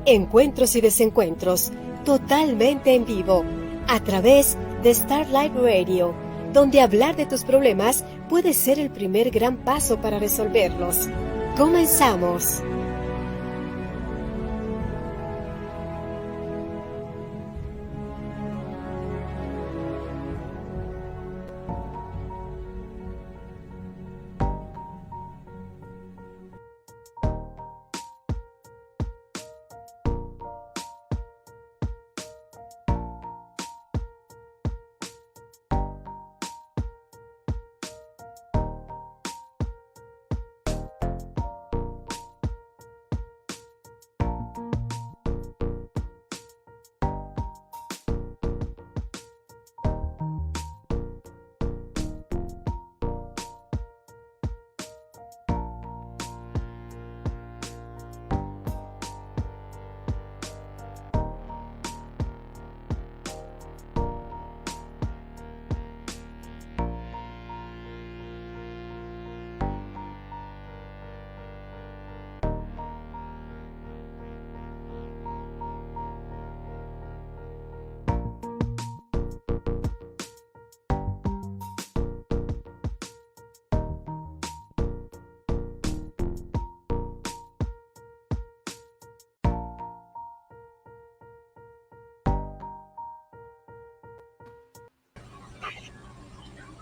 Encuentros y desencuentros, totalmente en vivo, a través de Starlight Radio, donde hablar de tus problemas puede ser el primer gran paso para resolverlos. ¡Comenzamos!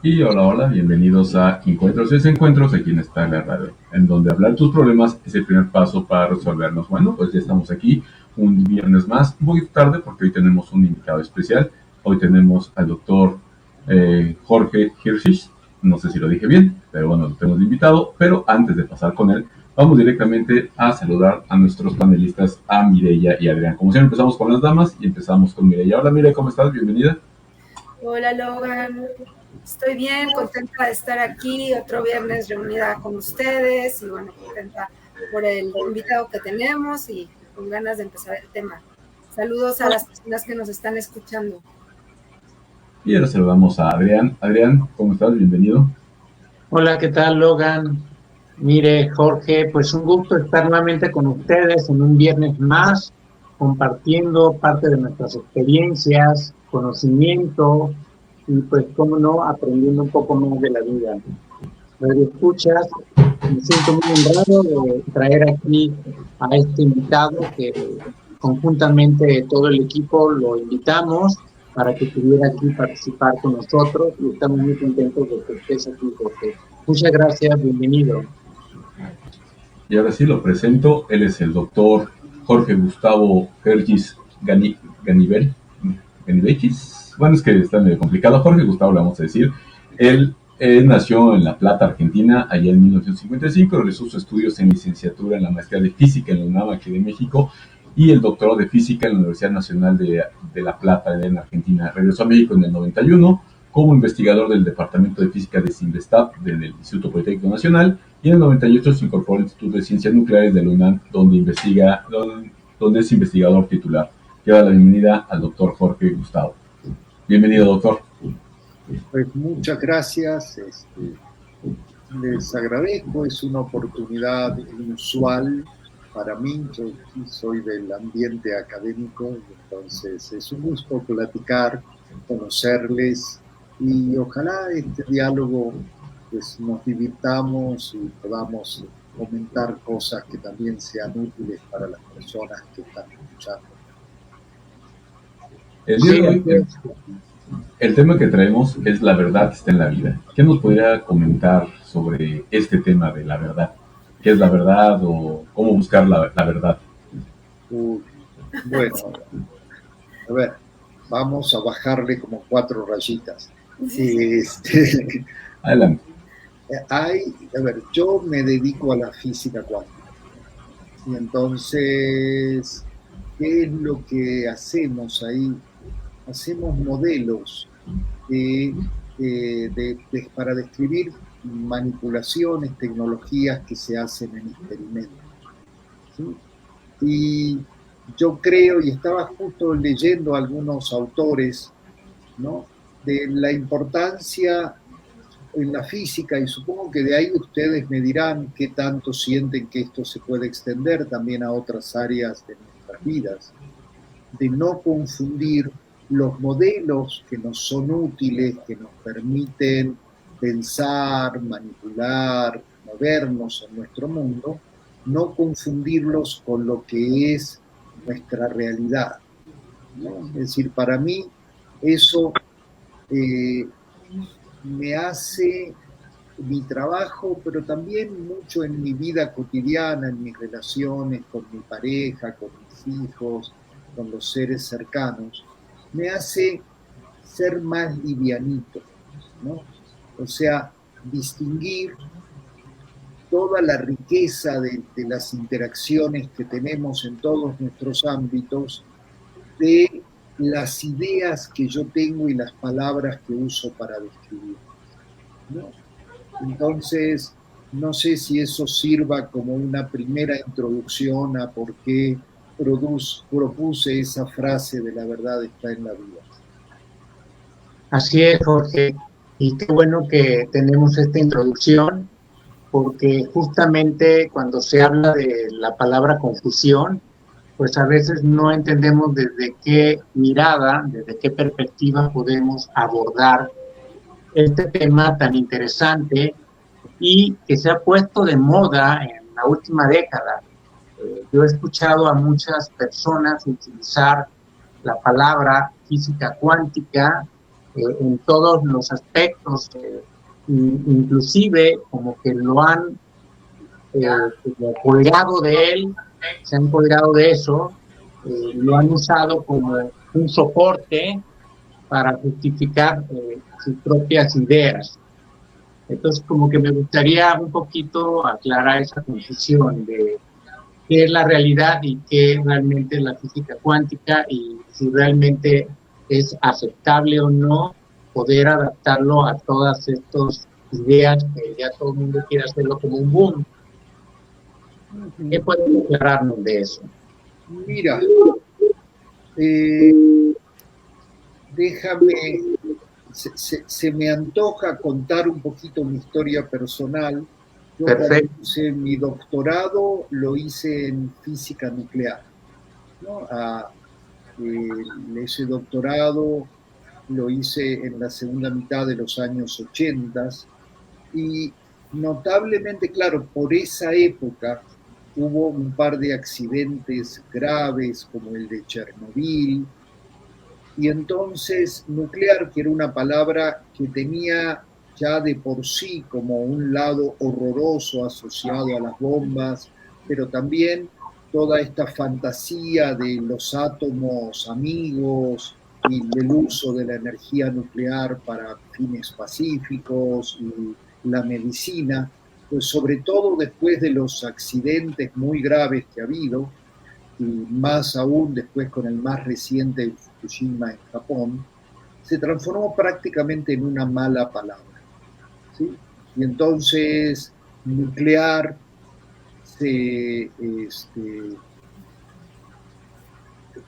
Y hola, bienvenidos a Encuentros y Desencuentros aquí en Starlight Radio, en donde hablar tus problemas es el primer paso para resolverlos. Bueno, pues ya estamos aquí un viernes más, un poquito tarde porque hoy tenemos un invitado especial. Hoy tenemos al doctor Jorge Hirschich, no sé si lo dije bien, pero bueno, lo tenemos de invitado. Pero antes de pasar con él, vamos directamente a saludar a nuestros panelistas, a Mireya y Adrián. Como siempre empezamos con las damas y empezamos con Mireya. Hola Mireya, ¿cómo estás? Bienvenida. Hola Logan, estoy bien, contenta de estar aquí otro viernes reunida con ustedes y bueno, contenta por el invitado que tenemos y con ganas de empezar el tema. Saludos a las personas que nos están escuchando. Y ahora saludamos a Adrián. Adrián, ¿cómo estás? Bienvenido. Hola, ¿qué tal, Logan? Mire, Jorge, pues un gusto estar nuevamente con ustedes en un viernes más, compartiendo parte de nuestras experiencias, conocimiento y pues, cómo no, aprendiendo un poco más de la vida. Radio escuchas, me siento muy honrado de traer aquí a este invitado que conjuntamente todo el equipo lo invitamos para que pudiera aquí participar con nosotros y estamos muy contentos de que estés aquí, Jorge. Muchas gracias, bienvenido. Y ahora sí lo presento, él es el doctor Jorge Gustavo Hergis Ganivechis. Bueno, es que está medio complicado. Jorge Gustavo, le vamos a decir. Él nació en La Plata, Argentina, allá en 1955, realizó sus estudios en licenciatura en la maestría de física en la UNAM, aquí de México, y el doctorado de física en la Universidad Nacional de La Plata, en Argentina. Regresó a México en el 91 como investigador del Departamento de Física de CINVESTAP del Instituto Politécnico Nacional, y en el 98 se incorporó al Instituto de Ciencias Nucleares de la UNAM, donde es investigador titular. Quiero dar la bienvenida al doctor Jorge Gustavo. Bienvenido, doctor. Pues muchas gracias, les agradezco, es una oportunidad inusual para mí. Yo soy del ambiente académico, entonces es un gusto platicar, conocerles y ojalá este diálogo pues nos divirtamos y podamos comentar cosas que también sean útiles para las personas que están escuchando. El tema que traemos es la verdad que está en la vida. ¿Qué nos podría comentar sobre este tema de la verdad? ¿Qué es la verdad o cómo buscar la verdad? Bueno, a ver, vamos a bajarle como 4 rayitas. Adelante. A ver, yo me dedico a la física cuántica. Y entonces, ¿qué es lo que hacemos ahí? Hacemos modelos para describir manipulaciones, tecnologías que se hacen en experimentos, ¿sí? Y yo creo, y estaba justo leyendo a algunos autores, ¿no?, de la importancia en la física, y supongo que de ahí ustedes me dirán qué tanto sienten que esto se puede extender también a otras áreas de nuestras nuestras vidas, de no confundir los modelos que nos son útiles, que nos permiten pensar, manipular, movernos en nuestro mundo, no confundirlos con lo que es nuestra realidad, ¿no? Es decir, para mí eso me hace mi trabajo, pero también mucho en mi vida cotidiana, en mis relaciones con mi pareja, con mis hijos, con los seres cercanos, me hace ser más livianito, ¿no? O sea, distinguir toda la riqueza de las interacciones que tenemos en todos nuestros ámbitos, de las ideas que yo tengo y las palabras que uso para describir, ¿no? Entonces, no sé si eso sirva como una primera introducción a por qué propuse esa frase de la verdad está en la vida. Así es, Jorge, y qué bueno que tenemos esta introducción, porque justamente cuando se habla de la palabra confusión, pues a veces no entendemos desde qué mirada, desde qué perspectiva podemos abordar este tema tan interesante y que se ha puesto de moda en la última década. Yo he escuchado a muchas personas utilizar la palabra física cuántica en todos los aspectos, inclusive como que lo han colgado de él, se han colgado de eso, lo han usado como un soporte para justificar sus propias ideas. Entonces, como que me gustaría un poquito aclarar esa confusión de qué es la realidad y qué es realmente la física cuántica y si realmente es aceptable o no poder adaptarlo a todas estas ideas que ya todo el mundo quiere hacerlo como un boom. ¿Qué pueden aclararnos de eso? Mira, déjame, se me antoja contar un poquito mi historia personal. Yo hice mi doctorado, lo hice en física nuclear, ¿no? Ese doctorado lo hice en la segunda mitad de los años 80 y notablemente, claro, por esa época hubo un par de accidentes graves como el de Chernobyl, y entonces nuclear, que era una palabra que tenía ya de por sí como un lado horroroso asociado a las bombas, pero también toda esta fantasía de los átomos amigos y del uso de la energía nuclear para fines pacíficos y la medicina, pues sobre todo después de los accidentes muy graves que ha habido, y más aún después con el más reciente de Fukushima en Japón, se transformó prácticamente en una mala palabra, ¿sí? Y entonces nuclear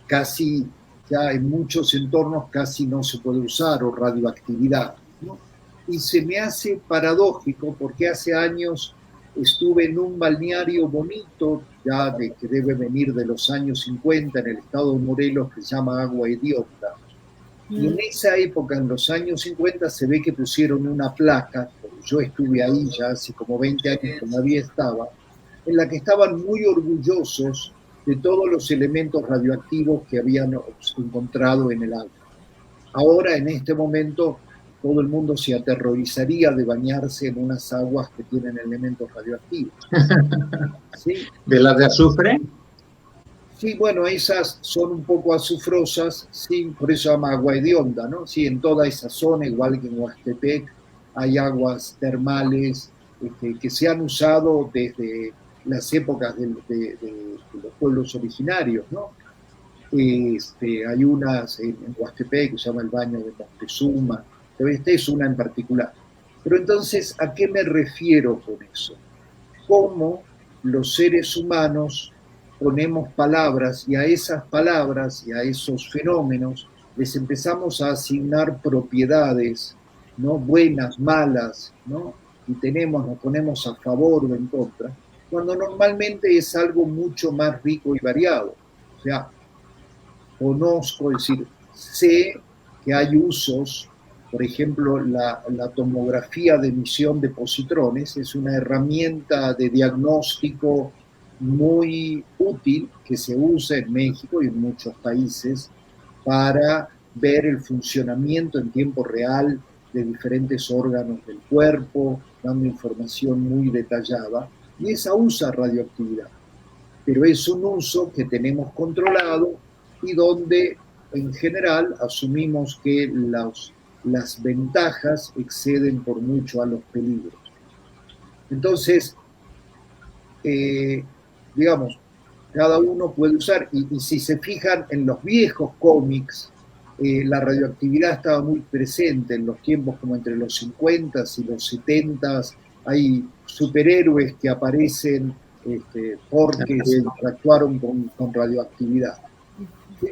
casi ya en muchos entornos casi no se puede usar, o radioactividad, ¿no? Y se me hace paradójico porque hace años estuve en un balneario bonito, ya que debe venir de los años 50 en el estado de Morelos, que se llama Agua Hedionda. Y en esa época, en los años 50, se ve que pusieron una placa, yo estuve ahí ya hace como 20 años, todavía estaba, en la que estaban muy orgullosos de todos los elementos radioactivos que habían encontrado en el agua. Ahora, en este momento, todo el mundo se aterrorizaría de bañarse en unas aguas que tienen elementos radioactivos. ¿Sí? ¿De las de azufre? Sí, bueno, esas son un poco azufrosas, sí, por eso se llama agua hedionda, ¿no? Sí, en toda esa zona, igual que en Huastepec, hay aguas termales que se han usado desde las épocas de los pueblos originarios, ¿no? Hay unas en Huastepec que se llama el baño de Moctezuma, pero esta es una en particular. Pero entonces, ¿a qué me refiero con eso? Cómo los seres humanos ponemos palabras y a esas palabras y a esos fenómenos les empezamos a asignar propiedades, ¿no? Buenas, malas, ¿no? Y nos ponemos a favor o en contra, cuando normalmente es algo mucho más rico y variado. O sea, conozco, es decir, sé que hay usos, por ejemplo, la tomografía de emisión de positrones es una herramienta de diagnóstico muy útil que se usa en México y en muchos países para ver el funcionamiento en tiempo real de diferentes órganos del cuerpo, dando información muy detallada, y esa usa radioactividad. Pero es un uso que tenemos controlado y donde en general asumimos que las ventajas exceden por mucho a los peligros. Entonces, digamos, cada uno puede usar, y si se fijan en los viejos cómics, la radioactividad estaba muy presente en los tiempos como entre los 50 y los 70. Hay superhéroes que aparecen porque se interactuaron con radioactividad. ¿Sí?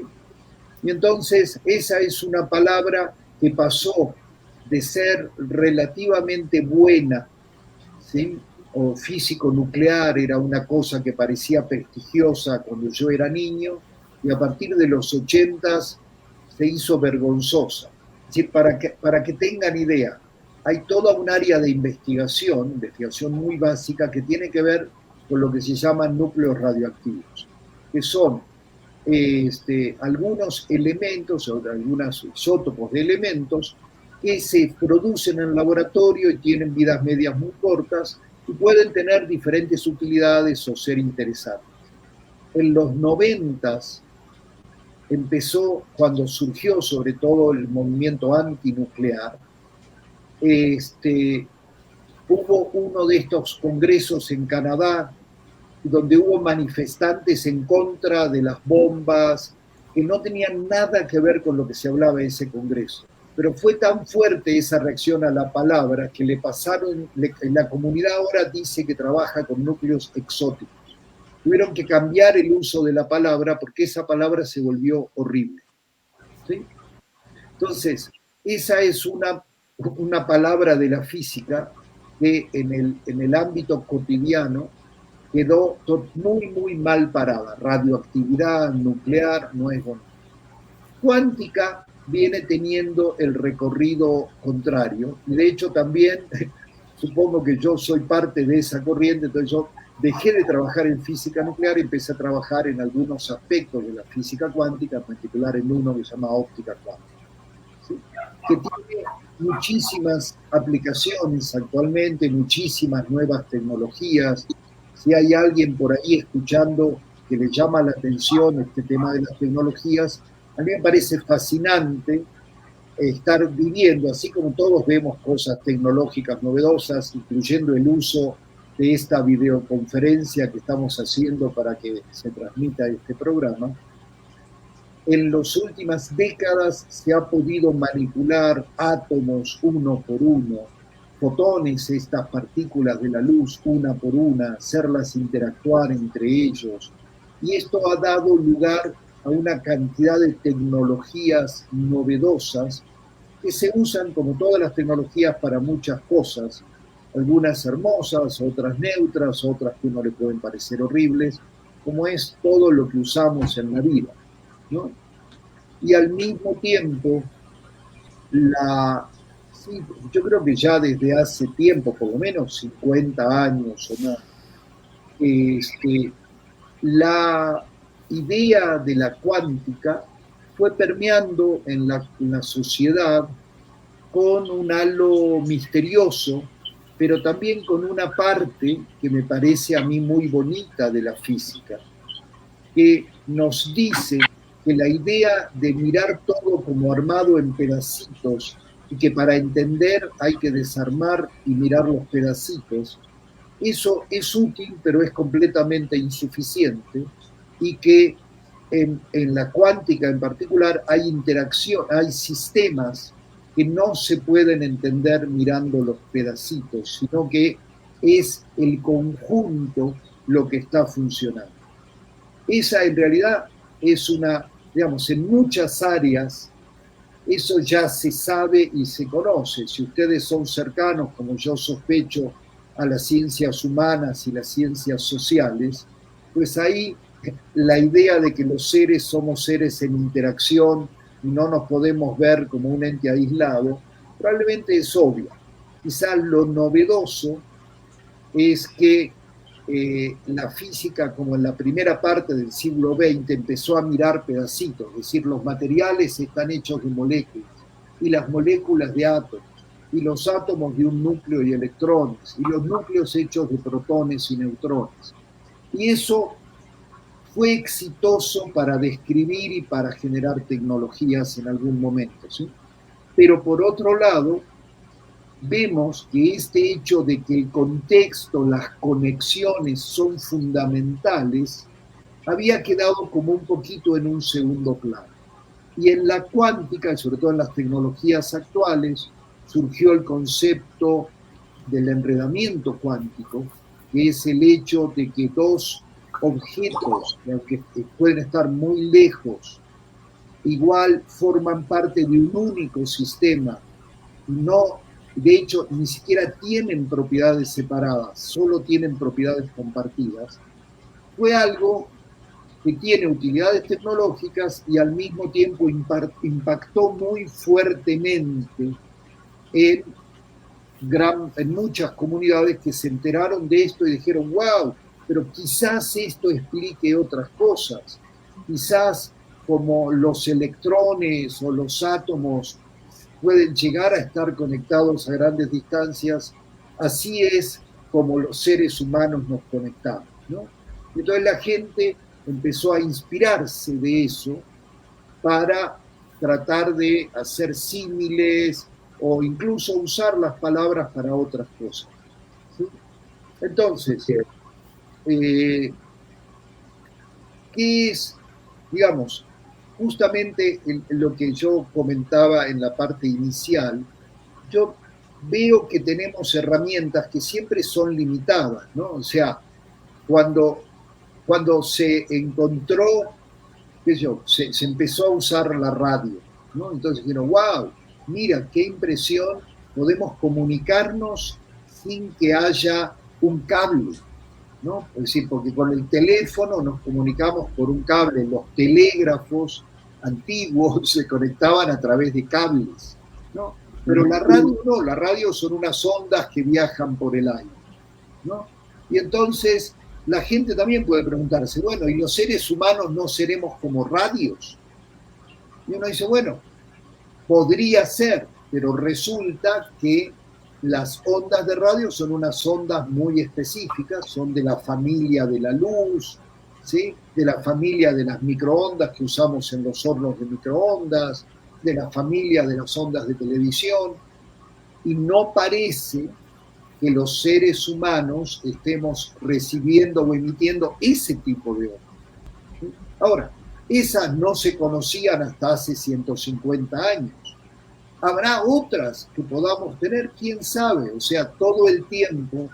Y entonces esa es una palabra que pasó de ser relativamente buena, ¿sí? O físico nuclear era una cosa que parecía prestigiosa cuando yo era niño, y a partir de los 80s se hizo vergonzosa. Es decir, para que tengan idea, hay toda un área de investigación muy básica que tiene que ver con lo que se llaman núcleos radioactivos, que son algunos elementos o algunos isótopos de elementos que se producen en el laboratorio y tienen vidas medias muy cortas y pueden tener diferentes utilidades o ser interesantes. En los 90s empezó, cuando surgió sobre todo el movimiento antinuclear, hubo uno de estos congresos en Canadá donde hubo manifestantes en contra de las bombas que no tenían nada que ver con lo que se hablaba en ese congreso. Pero fue tan fuerte esa reacción a la palabra que la comunidad ahora dice que trabaja con núcleos exóticos. Tuvieron que cambiar el uso de la palabra porque esa palabra se volvió horrible. ¿Sí? Entonces, esa es una palabra de la física que en el ámbito cotidiano quedó muy, muy mal parada. Radioactividad nuclear no es bonito. Cuántica viene teniendo el recorrido contrario, y de hecho también, supongo que yo soy parte de esa corriente, entonces yo dejé de trabajar en física nuclear y empecé a trabajar en algunos aspectos de la física cuántica, en particular en uno que se llama óptica cuántica, ¿sí? Que tiene muchísimas aplicaciones actualmente, muchísimas nuevas tecnologías. Si hay alguien por ahí escuchando que le llama la atención este tema de las tecnologías, a mí me parece fascinante estar viviendo, así como todos vemos cosas tecnológicas novedosas, incluyendo el uso de esta videoconferencia que estamos haciendo para que se transmita este programa. En las últimas décadas se ha podido manipular átomos uno por uno, fotones, estas partículas de la luz una por una, hacerlas interactuar entre ellos. Y esto ha dado lugar a una cantidad de tecnologías novedosas que se usan, como todas las tecnologías, para muchas cosas, algunas hermosas, otras neutras, otras que a uno le pueden parecer horribles, como es todo lo que usamos en la vida, ¿no? Y al mismo tiempo, sí, yo creo que ya desde hace tiempo, por lo menos 50 años o más, la idea de la cuántica fue permeando en la sociedad con un halo misterioso, pero también con una parte que me parece a mí muy bonita de la física, que nos dice que la idea de mirar todo como armado en pedacitos y que para entender hay que desarmar y mirar los pedacitos, eso es útil, pero es completamente insuficiente, y que en la cuántica en particular hay interacción, hay sistemas que no se pueden entender mirando los pedacitos, sino que es el conjunto lo que está funcionando. Esa en realidad es digamos, en muchas áreas eso ya se sabe y se conoce. Si ustedes son cercanos, como yo sospecho, a las ciencias humanas y las ciencias sociales, pues ahí la idea de que los seres somos seres en interacción y no nos podemos ver como un ente aislado, probablemente es obvia. Quizás lo novedoso es que la física, como en la primera parte del siglo XX, empezó a mirar pedacitos, es decir, los materiales están hechos de moléculas, y las moléculas de átomos, y los átomos de un núcleo y electrones, y los núcleos hechos de protones y neutrones. Y eso fue exitoso para describir y para generar tecnologías en algún momento, ¿sí? Pero por otro lado, vemos que este hecho de que el contexto, las conexiones son fundamentales, había quedado como un poquito en un segundo plano. Y en la cuántica, y sobre todo en las tecnologías actuales, surgió el concepto del enredamiento cuántico, que es el hecho de que dos objetos, aunque pueden estar muy lejos, igual forman parte de un único sistema. No, de hecho, ni siquiera tienen propiedades separadas, solo tienen propiedades compartidas. Fue algo que tiene utilidades tecnológicas y al mismo tiempo impactó muy fuertemente en muchas comunidades que se enteraron de esto y dijeron, wow, pero quizás esto explique otras cosas. Quizás como los electrones o los átomos pueden llegar a estar conectados a grandes distancias, así es como los seres humanos nos conectamos, ¿no? Entonces la gente empezó a inspirarse de eso para tratar de hacer símiles o incluso usar las palabras para otras cosas, ¿sí? Entonces, ¿qué es, digamos, justamente lo que yo comentaba en la parte inicial? Yo veo que tenemos herramientas que siempre son limitadas, ¿no? O sea, cuando se encontró, qué sé yo, se empezó a usar la radio, ¿no? Entonces dijeron, wow, mira, qué impresión, podemos comunicarnos sin que haya un cable, ¿no? Es decir, porque con el teléfono nos comunicamos por un cable, los telégrafos antiguos se conectaban a través de cables, ¿no? Pero la radio no, la radio son unas ondas que viajan por el aire, ¿no? Y entonces la gente también puede preguntarse, bueno, ¿y los seres humanos no seremos como radios? Y uno dice, bueno, podría ser, pero resulta que las ondas de radio son unas ondas muy específicas, son de la familia de la luz, ¿sí? De la familia de las microondas que usamos en los hornos de microondas, de la familia de las ondas de televisión, y no parece que los seres humanos estemos recibiendo o emitiendo ese tipo de ondas. Ahora, esas no se conocían hasta hace 150 años. Habrá otras que podamos tener, quién sabe. O sea, todo el tiempo,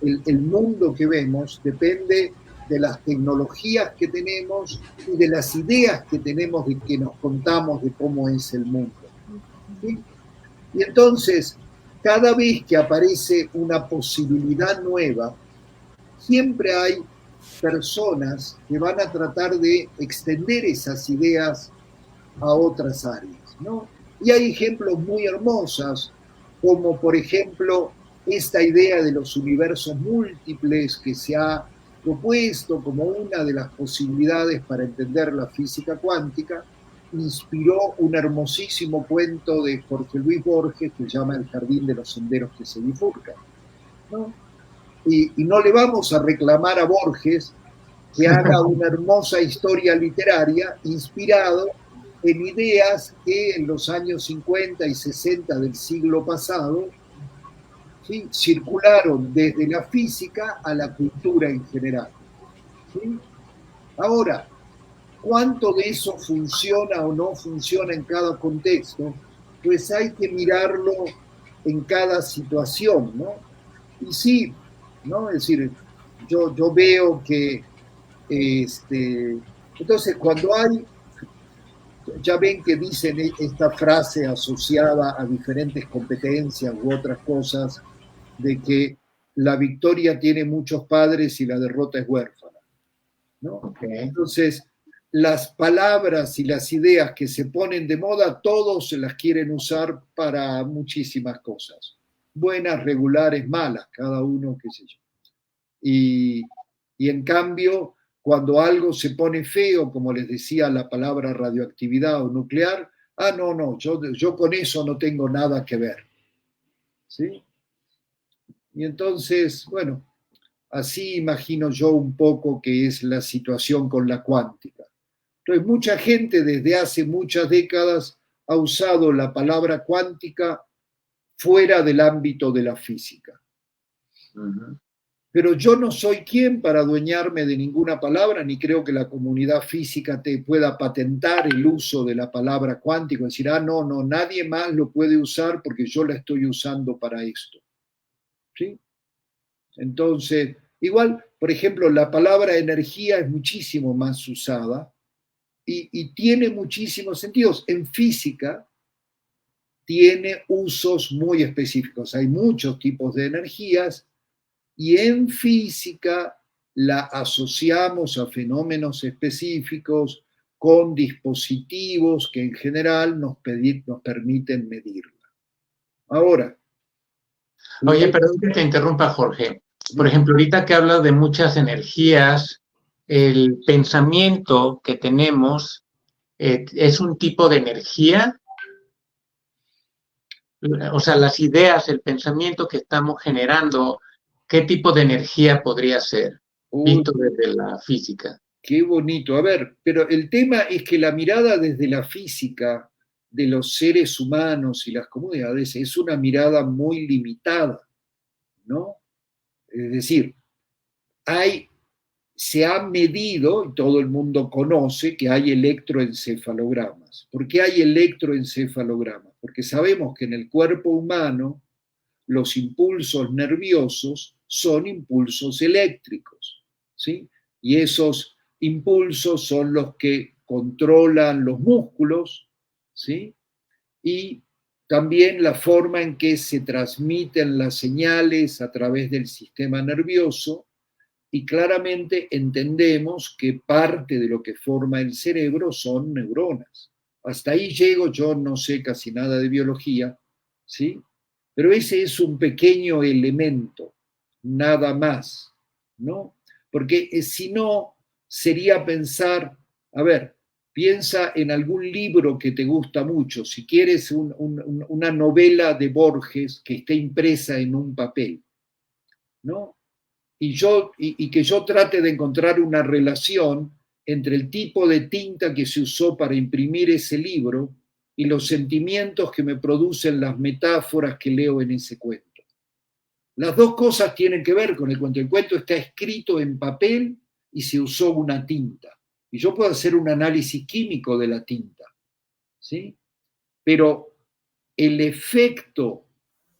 el mundo que vemos depende de las tecnologías que tenemos y de las ideas que tenemos de que nos contamos de cómo es el mundo, ¿sí? Y entonces, cada vez que aparece una posibilidad nueva, siempre hay personas que van a tratar de extender esas ideas a otras áreas, ¿no? Y hay ejemplos muy hermosos, como por ejemplo esta idea de los universos múltiples que se ha propuesto como una de las posibilidades para entender la física cuántica. Inspiró un hermosísimo cuento de Jorge Luis Borges que se llama El jardín de los senderos que se bifurcan, ¿no? Y no le vamos a reclamar a Borges que haga una hermosa historia literaria inspirado en ideas que en los años 50 y 60 del siglo pasado, ¿sí?, circularon desde la física a la cultura en general, ¿sí? Ahora, ¿cuánto de eso funciona o no funciona en cada contexto? Pues hay que mirarlo en cada situación, ¿no? Y sí, ¿no? Es decir, yo veo que, entonces cuando hay, ya ven que dicen esta frase asociada a diferentes competencias u otras cosas, de que la victoria tiene muchos padres y la derrota es huérfana. ¿no? Okay. Entonces, las palabras y las ideas que se ponen de moda, todos se las quieren usar para muchísimas cosas. Buenas, regulares, malas, cada uno, qué sé yo. Y en cambio, cuando algo se pone feo, como les decía, la palabra radioactividad o nuclear, no, yo con eso no tengo nada que ver. ¿Sí? Y entonces, bueno, así imagino yo un poco que es la situación con la cuántica. Entonces, mucha gente desde hace muchas décadas ha usado la palabra cuántica fuera del ámbito de la física. Uh-huh. Pero yo no soy quien para adueñarme de ninguna palabra, ni creo que la comunidad física te pueda patentar el uso de la palabra cuántico, decir, no, nadie más lo puede usar porque yo la estoy usando para esto. ¿Sí? Entonces, igual, por ejemplo, la palabra energía es muchísimo más usada y tiene muchísimos sentidos. En física tiene usos muy específicos. Hay muchos tipos de energías y en física la asociamos a fenómenos específicos con dispositivos que en general nos permiten medirla. Ahora. Oye, perdón que te interrumpa, Jorge. Por ejemplo, ahorita que hablas de muchas energías, el pensamiento que tenemos es un tipo de energía. O sea, las ideas, el pensamiento que estamos generando, ¿qué tipo de energía podría ser, visto desde la física? Qué bonito. A ver, pero el tema es que la mirada desde la física de los seres humanos y las comunidades es una mirada muy limitada, ¿no? Es decir, se ha medido, y todo el mundo conoce, que hay electroencefalogramas. ¿Por qué hay electroencefalogramas? Porque sabemos que en el cuerpo humano los impulsos nerviosos son impulsos eléctricos, ¿sí? Y esos impulsos son los que controlan los músculos, ¿sí? Y también la forma en que se transmiten las señales a través del sistema nervioso, y claramente entendemos que parte de lo que forma el cerebro son neuronas. Hasta ahí llego, yo no sé casi nada de biología, ¿sí? Pero ese es un pequeño elemento, nada más, ¿no? Porque si no, sería pensar, a ver, piensa en algún libro que te gusta mucho, si quieres una novela de Borges que esté impresa en un papel, ¿no? Y que yo trate de encontrar una relación entre el tipo de tinta que se usó para imprimir ese libro y los sentimientos que me producen las metáforas que leo en ese cuento. Las dos cosas tienen que ver con el cuento. El cuento está escrito en papel y se usó una tinta. Y yo puedo hacer un análisis químico de la tinta, ¿sí? Pero el efecto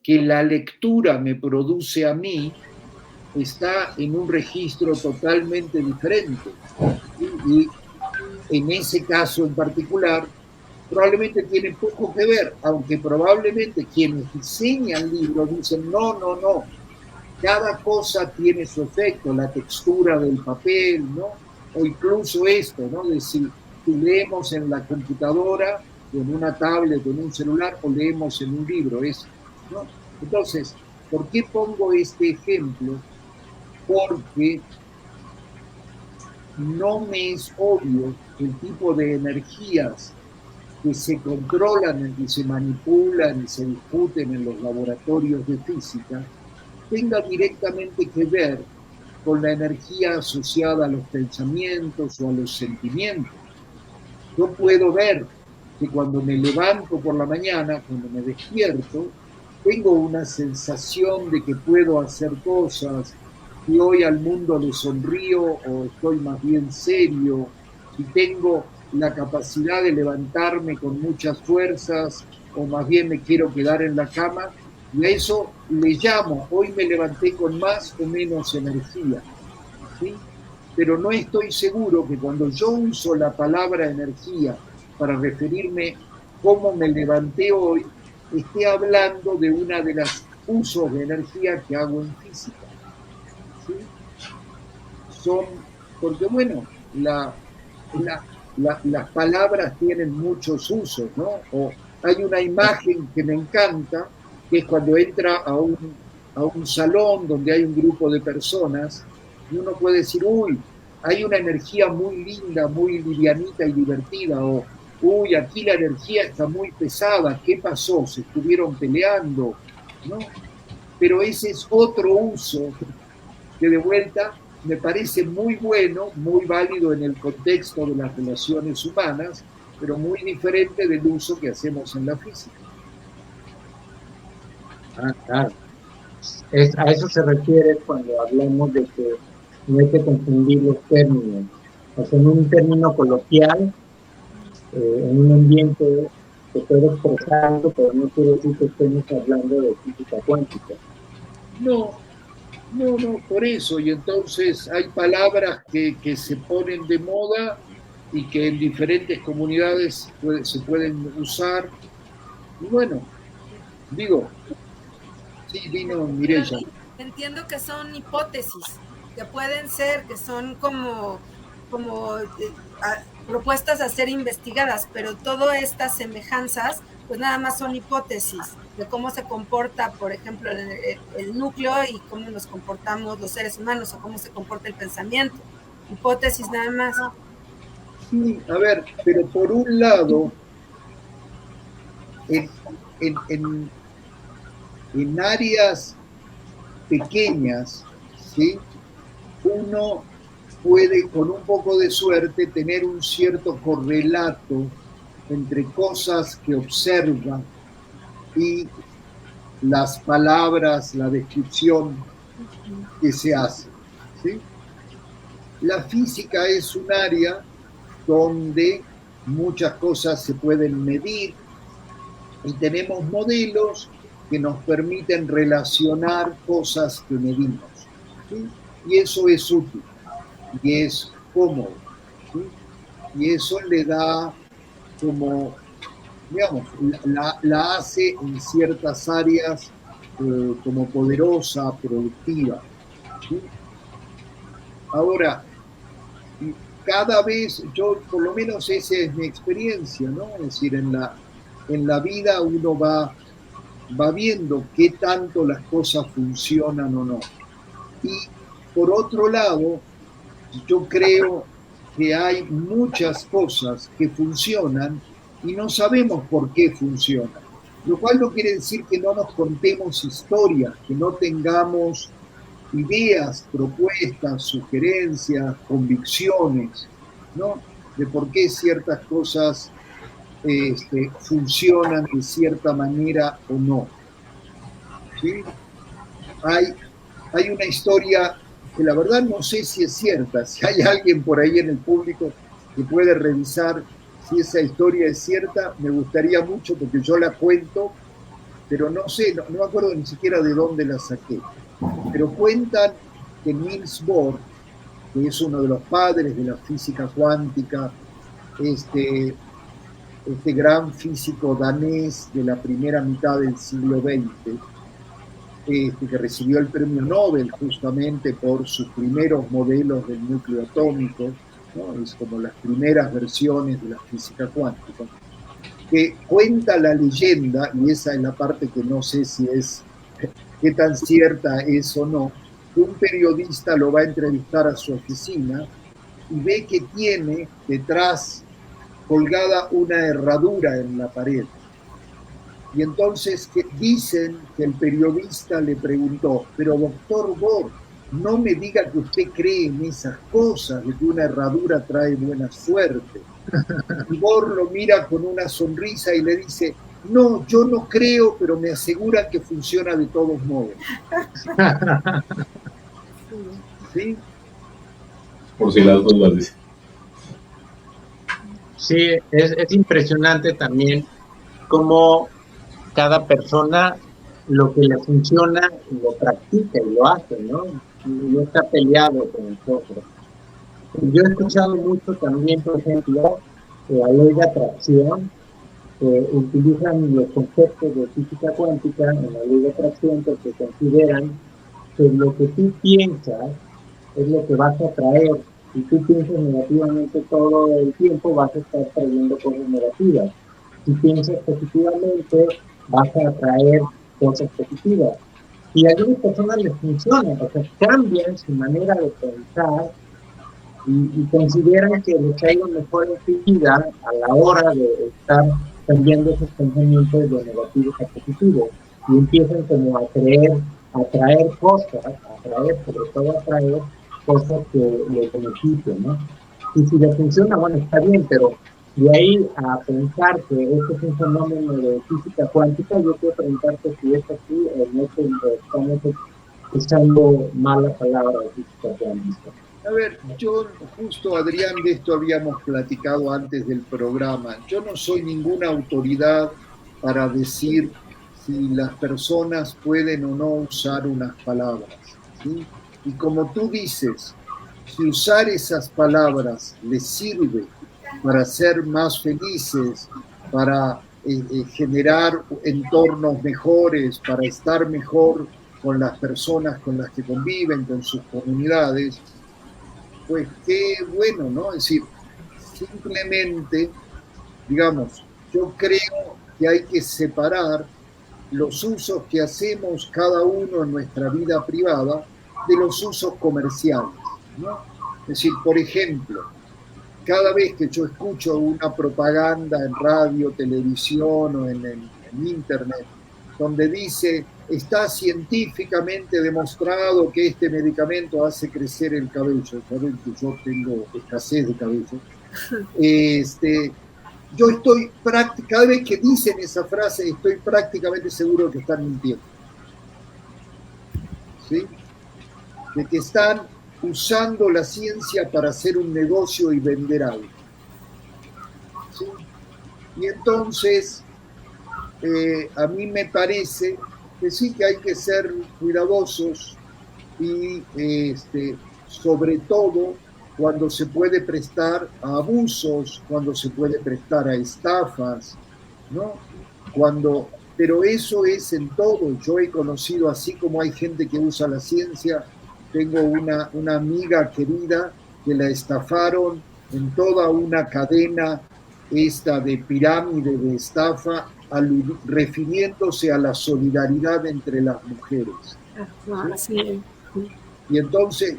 que la lectura me produce a mí está en un registro totalmente diferente. Y en ese caso en particular, probablemente tiene poco que ver, aunque probablemente quienes diseñan libros dicen, no, cada cosa tiene su efecto, la textura del papel, ¿no? O incluso esto, ¿no? De si leemos en la computadora, en una tablet, en un celular, o leemos en un libro, ¿no? Entonces, ¿por qué pongo este ejemplo? Porque no me es obvio el tipo de energías que se controlan y se manipulan y se discuten en los laboratorios de física tenga directamente que ver con la energía asociada a los pensamientos o a los sentimientos. Yo puedo ver que cuando me levanto por la mañana, cuando me despierto, tengo una sensación de que puedo hacer cosas, si hoy al mundo le sonrío o estoy más bien serio, si tengo la capacidad de levantarme con muchas fuerzas o más bien me quiero quedar en la cama, y a eso le llamo, hoy me levanté con más o menos energía, ¿sí? Pero no estoy seguro que cuando yo uso la palabra energía para referirme cómo me levanté hoy, esté hablando de una de las usos de energía que hago en física. ¿Sí? Son porque bueno, las palabras tienen muchos usos, ¿no? O hay una imagen que me encanta, que es cuando entra a un salón donde hay un grupo de personas y uno puede decir, uy, hay una energía muy linda, muy livianita y divertida, o uy, aquí la energía está muy pesada, ¿qué pasó? ¿Se estuvieron peleando? ¿No? Pero ese es otro uso que de vuelta me parece muy bueno, muy válido en el contexto de las relaciones humanas, pero muy diferente del uso que hacemos en la física. Ah, claro. A eso se refiere cuando hablamos de que no hay que confundir los términos. O sea, en un término coloquial, en un ambiente se puede expresar, pero no quiere decir que estemos hablando de física cuántica. No, por eso. Y entonces hay palabras que se ponen de moda y que en diferentes comunidades se pueden usar. Y bueno, digo, sí, vino Mireya. Entiendo que son hipótesis, que pueden ser, que son como propuestas a ser investigadas, pero todas estas semejanzas, pues nada más son hipótesis de cómo se comporta, por ejemplo, el núcleo y cómo nos comportamos los seres humanos o cómo se comporta el pensamiento. Hipótesis nada más. Sí, a ver, pero por un lado, en áreas pequeñas, ¿sí? Uno puede, con un poco de suerte, tener un cierto correlato entre cosas que observa y las palabras, la descripción que se hace, ¿sí? La física es un área donde muchas cosas se pueden medir y tenemos modelos que nos permiten relacionar cosas que medimos, ¿sí? Y eso es útil y es cómodo, ¿sí? Y eso le da como, digamos, la hace en ciertas áreas como poderosa, productiva, ¿sí? Ahora, cada vez, yo por lo menos esa es mi experiencia, ¿no? Es decir, en la vida uno va viendo qué tanto las cosas funcionan o no. Y por otro lado, yo creo que hay muchas cosas que funcionan y no sabemos por qué funcionan. Lo cual no quiere decir que no nos contemos historias, que no tengamos ideas, propuestas, sugerencias, convicciones, ¿no? De por qué ciertas cosas funcionan de cierta manera o no, ¿sí? Hay una historia que la verdad no sé si es cierta. Si hay alguien por ahí en el público que puede revisar si esa historia es cierta, me gustaría mucho porque yo la cuento, pero no sé, no me acuerdo ni siquiera de dónde la saqué. Pero cuentan que Niels Bohr, que es uno de los padres de la física cuántica, este gran físico danés de la primera mitad del siglo XX, que recibió el premio Nobel justamente por sus primeros modelos del núcleo atómico, ¿no? Es como las primeras versiones de la física cuántica, que cuenta la leyenda, y esa es la parte que no sé si es, qué tan cierta es o no, que un periodista lo va a entrevistar a su oficina y ve que tiene detrás colgada una herradura en la pared. Y entonces dicen que el periodista le preguntó, pero doctor Bohr, no me diga que usted cree en esas cosas, de que una herradura trae buena suerte. Y Bohr lo mira con una sonrisa y le dice, no, yo no creo, pero me asegura que funciona de todos modos. ¿Sí? Por si las dudas, dice. Sí, es impresionante también cómo cada persona lo que le funciona lo practica y lo hace, ¿no? No está peleado con nosotros. Yo he escuchado mucho también, por ejemplo, la ley de atracción, que utilizan los conceptos de física cuántica en la ley de atracción porque consideran que lo que tú piensas es lo que vas a atraer Si tú piensas negativamente todo el tiempo, vas a estar trayendo cosas negativas. Si piensas positivamente, vas a atraer cosas positivas. Y a algunas personas les funciona, o sea, cambian su manera de pensar y consideran que les ha ido mejor en su vida a la hora de estar cambiando esos pensamientos de negativos a positivos. Y empiezan como a atraer cosas, sobre todo atraer cosas que les beneficien, ¿no? Y si les funciona, bueno, está bien, pero de ahí a pensar que esto es un fenómeno de física cuántica, yo quiero preguntarte si es así o no, estamos usando malas palabras de física cuántica. A ver, yo justo, Adrián, de esto habíamos platicado antes del programa. Yo no soy ninguna autoridad para decir si las personas pueden o no usar unas palabras, ¿sí? Y como tú dices, si usar esas palabras les sirve para ser más felices, para generar entornos mejores, para estar mejor con las personas con las que conviven, con sus comunidades, pues qué bueno, ¿no? Es decir, simplemente, digamos, yo creo que hay que separar los usos que hacemos cada uno en nuestra vida privada de los usos comerciales, ¿no? Es decir, por ejemplo, cada vez que yo escucho una propaganda en radio, televisión o en internet, donde dice, está científicamente demostrado que este medicamento hace crecer el cabello, saben que yo tengo escasez de cabello, yo estoy cada vez que dicen esa frase, estoy prácticamente seguro de que están mintiendo. ¿Sí? De que están usando la ciencia para hacer un negocio y vender algo. ¿Sí? Y entonces, a mí me parece que sí que hay que ser cuidadosos y sobre todo cuando se puede prestar a abusos, cuando se puede prestar a estafas, ¿no? Pero eso es en todo. Yo he conocido, así como hay gente que usa la ciencia, tengo una amiga querida que la estafaron en toda una cadena de pirámide de estafa, refiriéndose a la solidaridad entre las mujeres. ¿Sí? Y entonces,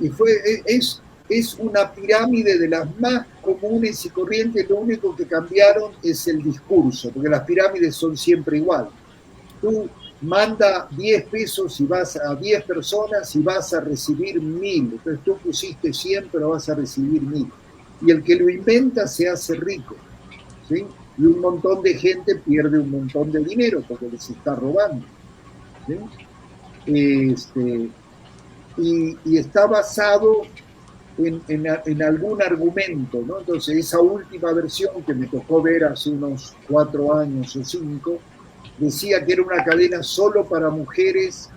es una pirámide de las más comunes y corrientes, lo único que cambiaron es el discurso, porque las pirámides son siempre igual. Tú manda 10 pesos y vas a 10 personas y vas a recibir 1000. Entonces tú pusiste 100, pero vas a recibir 1000. Y el que lo inventa se hace rico, ¿sí? Y un montón de gente pierde un montón de dinero porque les está robando, ¿sí? Y está basado en algún argumento, ¿no? Entonces esa última versión que me tocó ver hace unos 4 años o 5, decía que era una cadena solo para mujeres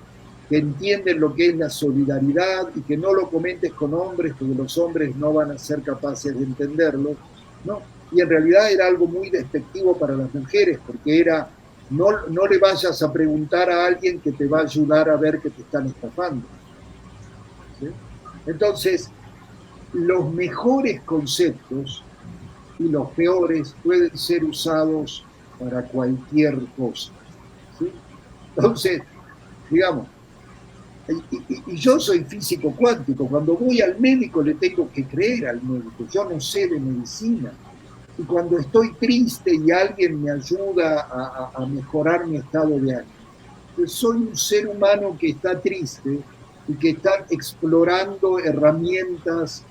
que entienden lo que es la solidaridad y que no lo comentes con hombres porque los hombres no van a ser capaces de entenderlo, ¿no? Y en realidad era algo muy despectivo para las mujeres porque era, no le vayas a preguntar a alguien que te va a ayudar a ver que te están estafando, ¿sí? Entonces, los mejores conceptos y los peores pueden ser usados para cualquier cosa, ¿sí? Entonces, digamos, y yo soy físico cuántico, cuando voy al médico le tengo que creer al médico, yo no sé de medicina, y cuando estoy triste y alguien me ayuda a mejorar mi estado de ánimo, pues soy un ser humano que está triste y que está explorando herramientas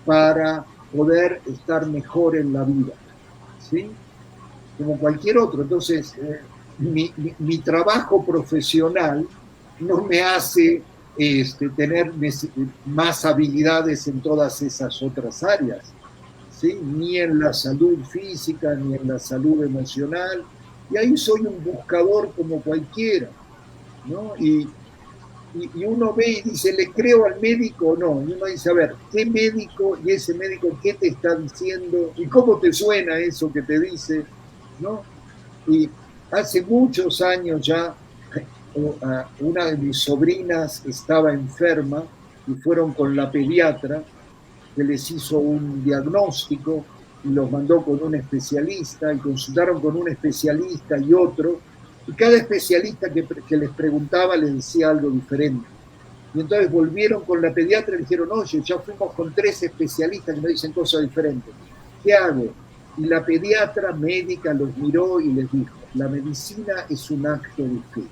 para poder estar mejor en la vida, ¿sí? Como cualquier otro. Entonces, mi trabajo profesional no me hace tener más habilidades en todas esas otras áreas, ¿sí? Ni en la salud física, ni en la salud emocional. Y ahí soy un buscador como cualquiera, ¿no? Y uno ve y dice, ¿le creo al médico o no? Y uno dice, a ver, ¿qué médico? Y ese médico, ¿qué te está diciendo? ¿Y cómo te suena eso que te dice? ¿No? Y hace muchos años ya, una de mis sobrinas estaba enferma y fueron con la pediatra que les hizo un diagnóstico y los mandó con un especialista y consultaron con un especialista y otro, y cada especialista que les preguntaba les decía algo diferente. Y entonces volvieron con la pediatra y le dijeron, oye, ya fuimos con 3 especialistas que nos dicen cosas diferentes. ¿Qué hago? Y la pediatra médica los miró y les dijo, la medicina es un acto de fe.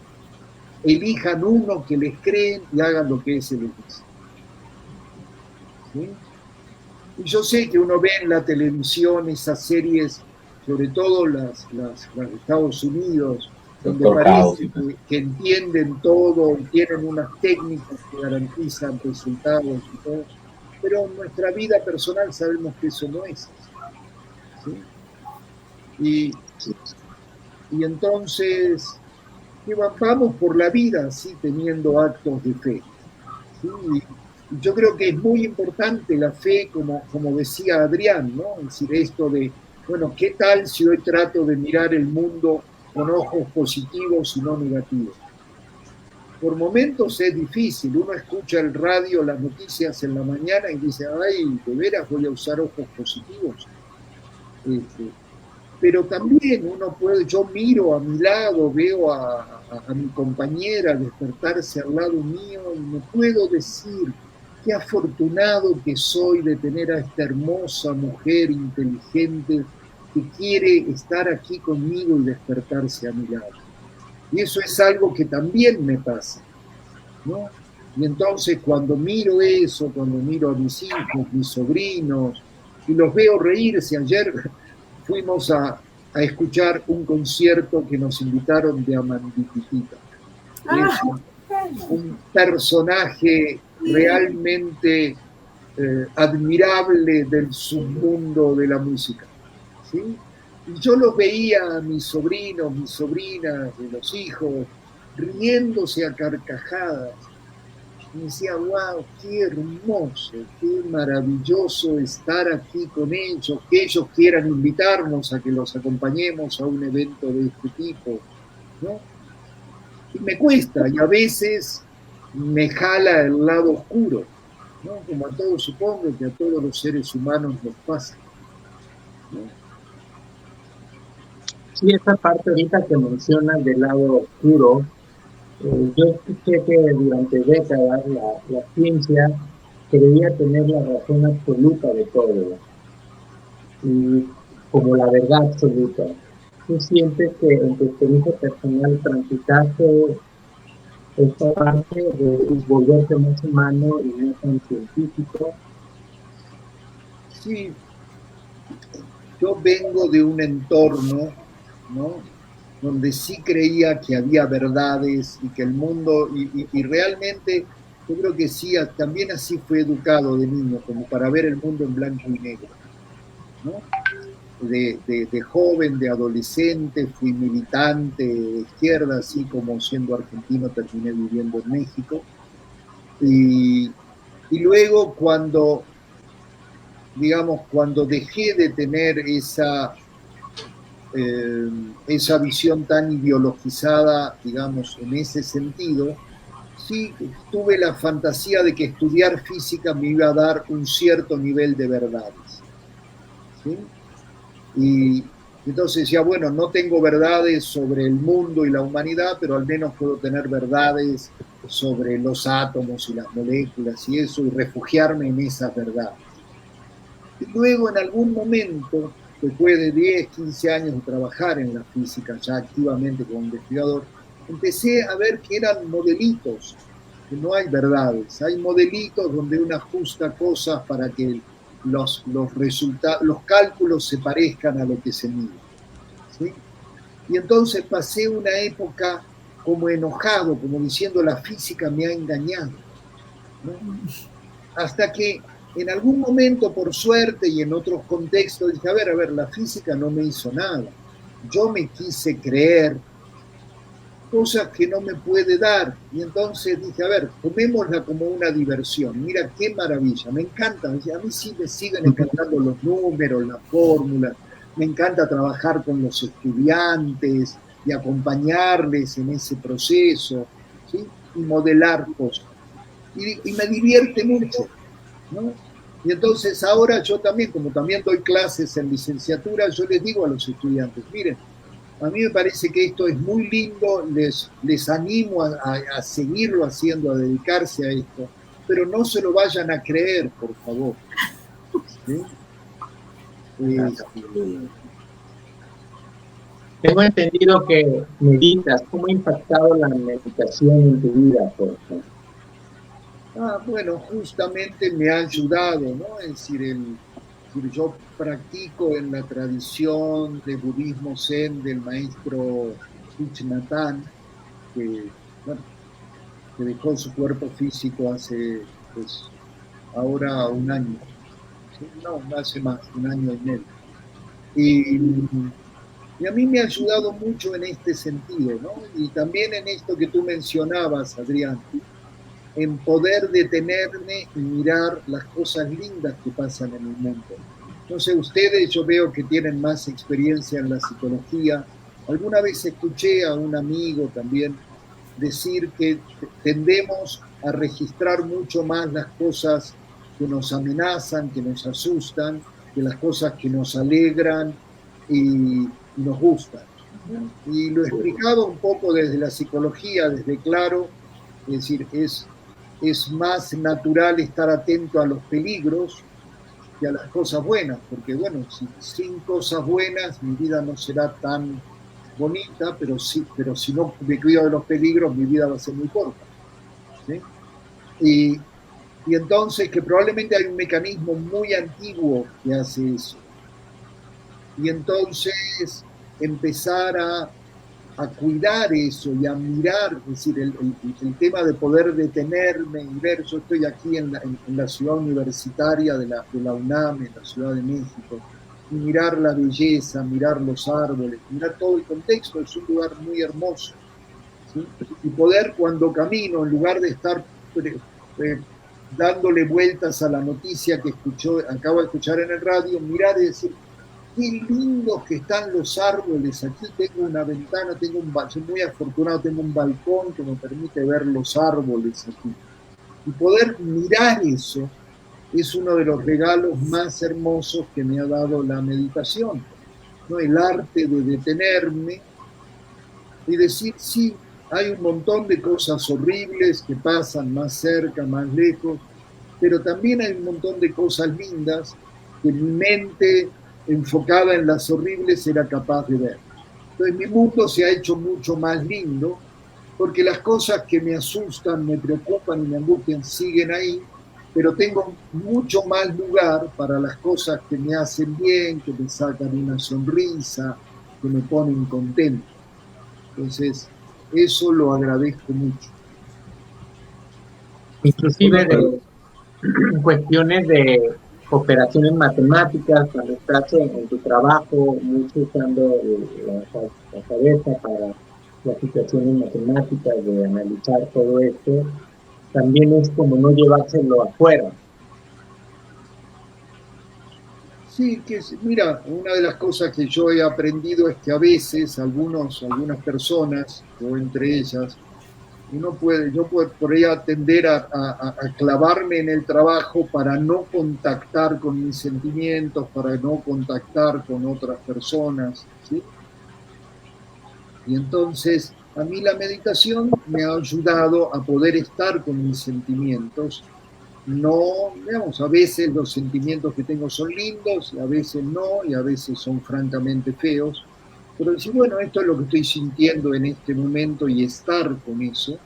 Elijan uno que les creen y hagan lo que ese les dice. ¿Sí? Y yo sé que uno ve en la televisión esas series, sobre todo las de Estados Unidos, donde parece que entienden todo y tienen unas técnicas que garantizan resultados y todo, pero en nuestra vida personal sabemos que eso no es así. ¿Sí? Y entonces vamos por la vida así teniendo actos de fe. ¿Sí? Y yo creo que es muy importante la fe, como decía Adrián, ¿no? Es decir, esto de, bueno, ¿qué tal si hoy trato de mirar el mundo con ojos positivos y no negativos? Por momentos es difícil, uno escucha el radio, las noticias en la mañana y dice, ay, ¿de veras voy a usar ojos positivos? Pero también uno puede, yo miro a mi lado, veo a mi compañera despertarse al lado mío y me puedo decir qué afortunado que soy de tener a esta hermosa mujer inteligente que quiere estar aquí conmigo y despertarse a mi lado. Y eso es algo que también me pasa, ¿no? Y entonces cuando miro eso, cuando miro a mis hijos, mis sobrinos, y los veo reírse, ayer fuimos a escuchar un concierto que nos invitaron de Amandititita. Es un personaje realmente admirable del submundo de la música. ¿Sí? Y yo los veía a mis sobrinos, mis sobrinas, de los hijos, riéndose a carcajadas. Y decía, wow, qué hermoso, qué maravilloso estar aquí con ellos, que ellos quieran invitarnos a que los acompañemos a un evento de este tipo, ¿no? Y me cuesta, y a veces me jala el lado oscuro, ¿no? Como a todos, supongo que a todos los seres humanos nos pasa, ¿no? Sí, esa parte ahorita que mencionas del lado oscuro, yo escuché que durante décadas la ciencia creía tener la razón absoluta de todo, y como la verdad absoluta. ¿Tú sientes que en tu experiencia personal transitaste esta parte de volverte más humano y no tan científico? Sí, yo vengo de un entorno, ¿no?, donde sí creía que había verdades y que el mundo, y realmente yo creo que sí, también así fue educado de niño, como para ver el mundo en blanco y negro, ¿no? De joven, de adolescente, fui militante de izquierda, así como siendo argentino terminé viviendo en México. Y luego cuando dejé de tener esa visión tan ideologizada, digamos, en ese sentido, sí tuve la fantasía de que estudiar física me iba a dar un cierto nivel de verdades, ¿sí? Y entonces decía, bueno, no tengo verdades sobre el mundo y la humanidad, pero al menos puedo tener verdades sobre los átomos y las moléculas y eso, y refugiarme en esas verdades. Y luego en algún momento, después de 10, 15 años de trabajar en la física, ya activamente como investigador, empecé a ver que eran modelitos, que no hay verdades, hay modelitos donde uno ajusta cosas para que los cálculos se parezcan a lo que se mide, ¿sí? Y entonces pasé una época como enojado, como diciendo la física me ha engañado, ¿no? Hasta que en algún momento, por suerte y en otros contextos, dije, a ver, la física no me hizo nada. Yo me quise creer cosas que no me puede dar. Y entonces dije, a ver, tomémosla como una diversión. Mira qué maravilla, me encanta. A mí sí me siguen encantando los números, las fórmulas. Me encanta trabajar con los estudiantes y acompañarles en ese proceso, ¿sí? Y modelar cosas. Y me divierte mucho, ¿no? Y entonces ahora yo también, como también doy clases en licenciatura, yo les digo a los estudiantes, miren, a mí me parece que esto es muy lindo, les animo a seguirlo haciendo, a dedicarse a esto, pero no se lo vayan a creer, por favor. ¿Sí? Tengo entendido que meditas. ¿Cómo ha impactado la meditación en tu vida, por ejemplo? Bueno, justamente me ha ayudado, ¿no? Es decir, yo practico en la tradición de budismo zen del maestro Thich Nhat Hanh, que, bueno, que dejó su cuerpo físico hace, pues, ahora un año. ¿Sí? No, hace más, un año y medio. Y a mí me ha ayudado mucho en este sentido, ¿no? Y también en esto que tú mencionabas, Adrián, en poder detenerme y mirar las cosas lindas que pasan en el mundo. No sé, ustedes yo veo que tienen más experiencia en la psicología. Alguna vez escuché a un amigo también decir que tendemos a registrar mucho más las cosas que nos amenazan, que nos asustan, que las cosas que nos alegran y nos gustan. Y lo explicaba un poco desde la psicología, desde Claro, es decir, es más natural estar atento a los peligros que a las cosas buenas, porque bueno, sin cosas buenas mi vida no será tan bonita, pero si no me cuido de los peligros, mi vida va a ser muy corta. ¿Sí? Y entonces que probablemente hay un mecanismo muy antiguo que hace eso. Y entonces empezar a cuidar eso y a mirar, es decir, el tema de poder detenerme y ver, yo estoy aquí en la ciudad universitaria de la UNAM, en la Ciudad de México, y mirar la belleza, mirar los árboles, mirar todo el contexto, es un lugar muy hermoso. ¿Sí? Y poder cuando camino, en lugar de estar dándole vueltas a la noticia que acabo de escuchar en el radio, mirar y decir, qué lindos que están los árboles, aquí tengo una ventana, soy muy afortunado, tengo un balcón que me permite ver los árboles aquí. Y poder mirar eso es uno de los regalos más hermosos que me ha dado la meditación, ¿no? El arte de detenerme y decir, sí, hay un montón de cosas horribles que pasan más cerca, más lejos, pero también hay un montón de cosas lindas que mi mente enfocada en las horribles era capaz de ver. Entonces mi mundo se ha hecho mucho más lindo porque las cosas que me asustan, me preocupan y me angustian siguen ahí, pero tengo mucho más lugar para las cosas que me hacen bien, que me sacan una sonrisa, que me ponen contento. Entonces, eso lo agradezco mucho. Inclusive de cuestiones de operaciones matemáticas, cuando estás en tu trabajo, mucho usando la cabeza para las situaciones matemáticas, de analizar todo esto, también es como no llevárselo afuera. Sí, mira, una de las cosas que yo he aprendido es que a veces algunas personas, o entre ellas, yo podría tender a clavarme en el trabajo para no contactar con mis sentimientos, para no contactar con otras personas, ¿sí? Y entonces a mí la meditación me ha ayudado a poder estar con mis sentimientos. No, digamos, a veces los sentimientos que tengo son lindos, y a veces no, y a veces son francamente feos. Pero decir, bueno, esto es lo que estoy sintiendo en este momento y estar con eso.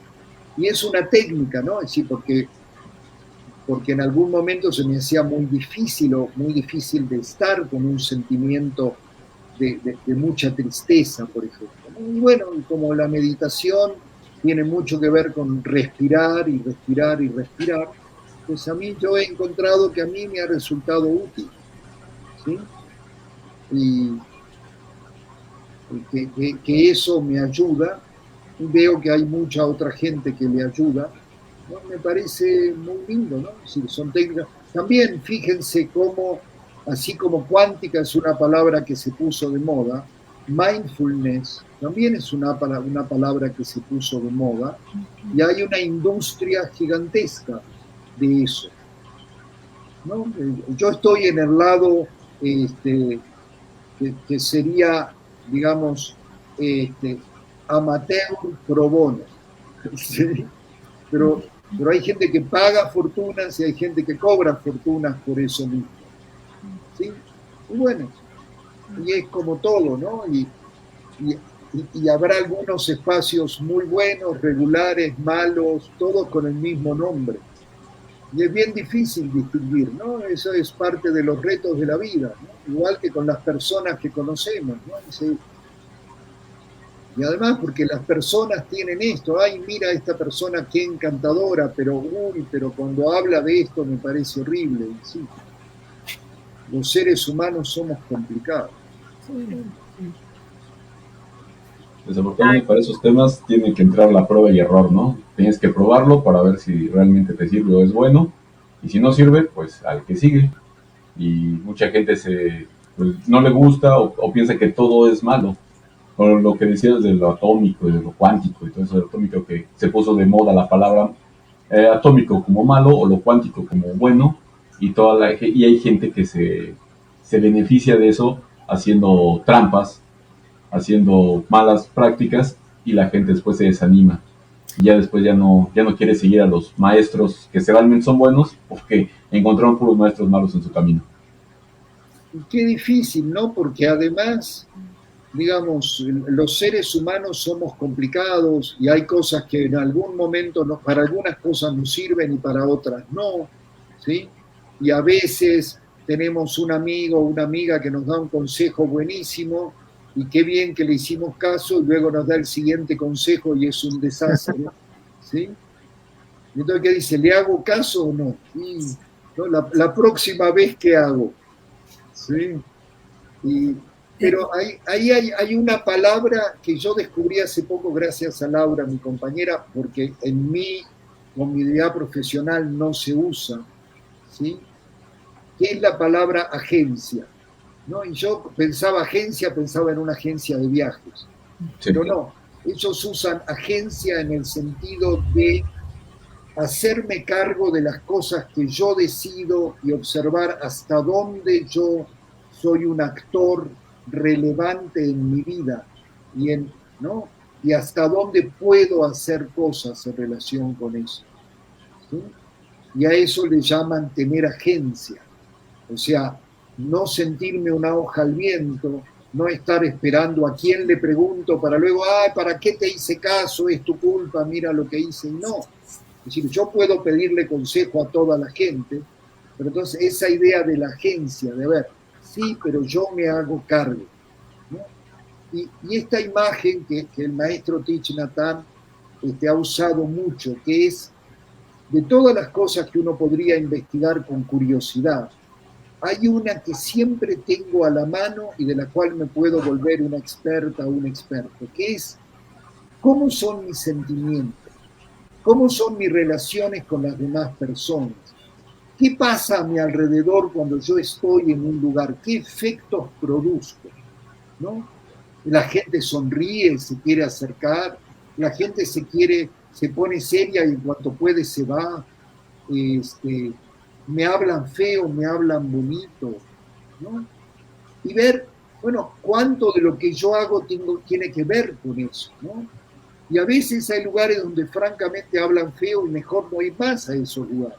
Y es una técnica, ¿no? Es decir, porque en algún momento se me hacía muy difícil de estar con un sentimiento de mucha tristeza, por ejemplo. Y bueno, como la meditación tiene mucho que ver con respirar y respirar y respirar, pues yo he encontrado que a mí me ha resultado útil, ¿sí? Y que eso me ayuda, y veo que hay mucha otra gente que le ayuda, ¿no? Me parece muy lindo, ¿no? Sí, son técnicas. También fíjense cómo, así como cuántica es una palabra que se puso de moda, mindfulness también es una palabra que se puso de moda, y hay una industria gigantesca de eso. ¿no? Yo estoy en el lado que sería, digamos, amateur pro bono. ¿Sí? Pero hay gente que paga fortunas y hay gente que cobra fortunas por eso mismo. ¿Sí? Y bueno, y es como todo, ¿no? Y habrá algunos espacios muy buenos, regulares, malos, todos con el mismo nombre. Y es bien difícil distinguir, ¿no? Eso es parte de los retos de la vida, ¿no? Igual que con las personas que conocemos, ¿no? Sí. Y además porque las personas tienen esto, ay, mira esta persona qué encantadora, pero cuando habla de esto me parece horrible. Y sí, los seres humanos somos complicados. Desafortunadamente para esos temas tiene que entrar la prueba y error, ¿no? Tienes que probarlo para ver si realmente te sirve o es bueno, y si no sirve, pues al que sigue. Y mucha gente pues, no le gusta o piensa que todo es malo. Con lo que decías de lo atómico y de lo cuántico y todo eso de lo atómico, que se puso de moda la palabra atómico como malo o lo cuántico como bueno, y hay gente que se beneficia de eso haciendo trampas, haciendo malas prácticas, y la gente después se desanima y ya después ya no quiere seguir a los maestros que realmente son buenos, porque encontraron puros maestros malos en su camino. Y qué difícil, ¿no? Porque además, digamos, los seres humanos somos complicados y hay cosas que en algún momento para algunas cosas nos sirven y para otras no, ¿sí? Y a veces tenemos un amigo o una amiga que nos da un consejo buenísimo y qué bien que le hicimos caso, y luego nos da el siguiente consejo y es un desastre, ¿sí? Y entonces, ¿qué dice? ¿Le hago caso o no? Y, ¿no? La próxima vez, ¿qué hago? ¿Sí? Pero ahí hay una palabra que yo descubrí hace poco gracias a Laura, mi compañera, porque en mi comunidad profesional no se usa, ¿sí? Que es la palabra agencia, ¿no? Y yo pensaba en una agencia de viajes, sí, pero no, ellos usan agencia en el sentido de hacerme cargo de las cosas que yo decido y observar hasta dónde yo soy un actor relevante en mi vida ¿no? Y hasta dónde puedo hacer cosas en relación con eso, ¿sí? Y a eso le llaman tener agencia, o sea, no sentirme una hoja al viento, no estar esperando a quién le pregunto para luego, ¿para qué te hice caso? Es tu culpa, mira lo que hice. No, es decir, yo puedo pedirle consejo a toda la gente, pero entonces esa idea de la agencia, de ver, sí, pero yo me hago cargo, ¿no? Y esta imagen que el maestro Thich Nhat Hanh ha usado mucho, que es de todas las cosas que uno podría investigar con curiosidad, hay una que siempre tengo a la mano y de la cual me puedo volver una experta o un experto, que es cómo son mis sentimientos, cómo son mis relaciones con las demás personas, qué pasa a mi alrededor cuando yo estoy en un lugar, qué efectos produzco, ¿no? La gente sonríe, se quiere acercar, la gente se pone seria y en cuanto puede se va, me hablan feo, me hablan bonito, ¿no? Y ver, bueno, cuánto de lo que yo hago tiene que ver con eso, ¿no? Y a veces hay lugares donde francamente hablan feo y mejor no ir más a esos lugares.